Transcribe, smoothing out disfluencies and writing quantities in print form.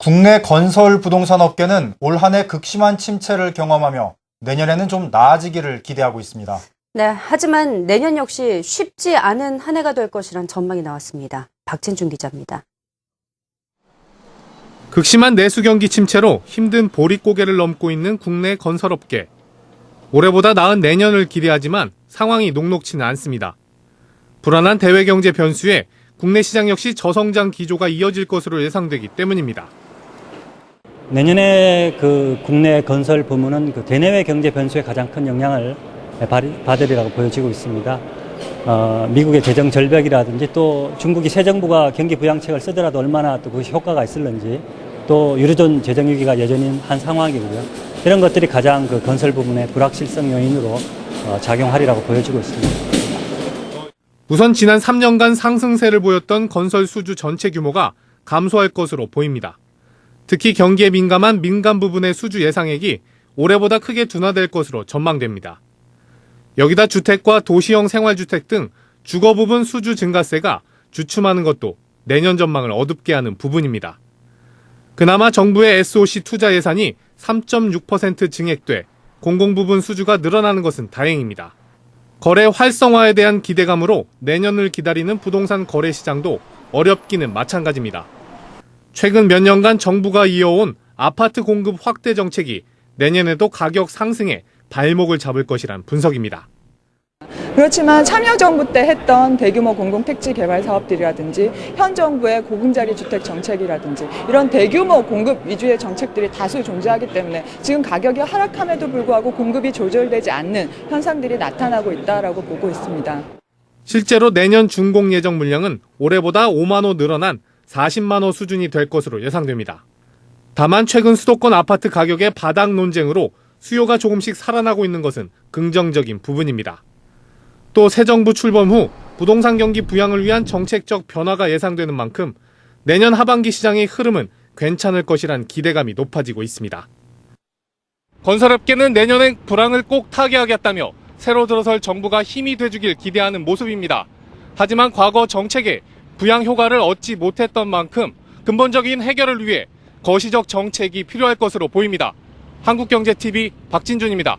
국내 건설 부동산 업계는 올 한 해 극심한 침체를 경험하며 내년에는 좀 나아지기를 기대하고 있습니다. 네, 하지만 내년 역시 쉽지 않은 한 해가 될 것이란 전망이 나왔습니다. 박진중 기자입니다. 극심한 내수 경기 침체로 힘든 보릿고개를 넘고 있는 국내 건설업계. 올해보다 나은 내년을 기대하지만 상황이 녹록치는 않습니다. 불안한 대외 경제 변수에 국내 시장 역시 저성장 기조가 이어질 것으로 예상되기 때문입니다. 내년에 국내 건설 부문은 대내외 경제 변수에 가장 큰 영향을 받으리라고 보여지고 있습니다. 미국의 재정 절벽이라든지 또 중국이 새 정부가 경기 부양책을 쓰더라도 얼마나 또 그것이 효과가 있을는지 또 유로존 재정 위기가 여전히 한 상황이고요. 이런 것들이 가장 건설 부문의 불확실성 요인으로 작용하리라고 보여지고 있습니다. 우선 지난 3년간 상승세를 보였던 건설 수주 전체 규모가 감소할 것으로 보입니다. 특히 경기에 민감한 민간 부분의 수주 예상액이 올해보다 크게 둔화될 것으로 전망됩니다. 여기다 주택과 도시형 생활주택 등 주거 부분 수주 증가세가 주춤하는 것도 내년 전망을 어둡게 하는 부분입니다. 그나마 정부의 SOC 투자 예산이 3.6% 증액돼 공공부분 수주가 늘어나는 것은 다행입니다. 거래 활성화에 대한 기대감으로 내년을 기다리는 부동산 거래 시장도 어렵기는 마찬가지입니다. 최근 몇 년간 정부가 이어온 아파트 공급 확대 정책이 내년에도 가격 상승에 발목을 잡을 것이란 분석입니다. 그렇지만 참여정부 때 했던 대규모 공공택지 개발 사업들이라든지 현 정부의 고금자리 주택 정책이라든지 이런 대규모 공급 위주의 정책들이 다수 존재하기 때문에 지금 가격이 하락함에도 불구하고 공급이 조절되지 않는 현상들이 나타나고 있다고 보고 있습니다. 실제로 내년 준공 예정 물량은 올해보다 5만 호 늘어난 40만 호 수준이 될 것으로 예상됩니다. 다만 최근 수도권 아파트 가격의 바닥 논쟁으로 수요가 조금씩 살아나고 있는 것은 긍정적인 부분입니다. 또 새 정부 출범 후 부동산 경기 부양을 위한 정책적 변화가 예상되는 만큼 내년 하반기 시장의 흐름은 괜찮을 것이란 기대감이 높아지고 있습니다. 건설업계는 내년엔 불황을 꼭 타개하겠다며 새로 들어설 정부가 힘이 돼주길 기대하는 모습입니다. 하지만 과거 정책에 부양 효과를 얻지 못했던 만큼 근본적인 해결을 위해 거시적 정책이 필요할 것으로 보입니다. 한국경제TV 박진준입니다.